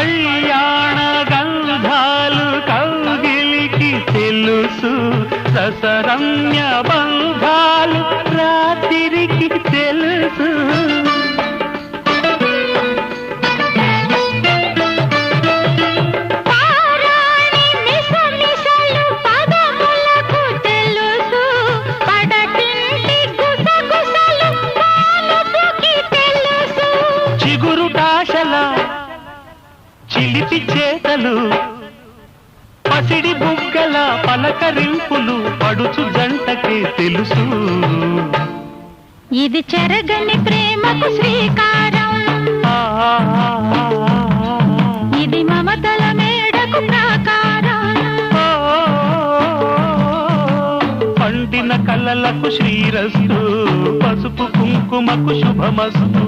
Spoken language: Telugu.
కళ్యాణ గంధాలు కౌగిలికి తెలుసు, రసరమ్య బంధాలు రాత్రికి తెలుసు. చిలిపి చేతలు పసిడి బుగ్గల పలకరింపులు పడుచు జంటకే తెలుసు. ఇది చెరగని ప్రేమకు శ్రీకారం, ఇది మమతల మేడకు ప్రాకారం. పండిన కలలకు శ్రీరస్తు, పసుపు కుంకుమకు శుభమస్తు.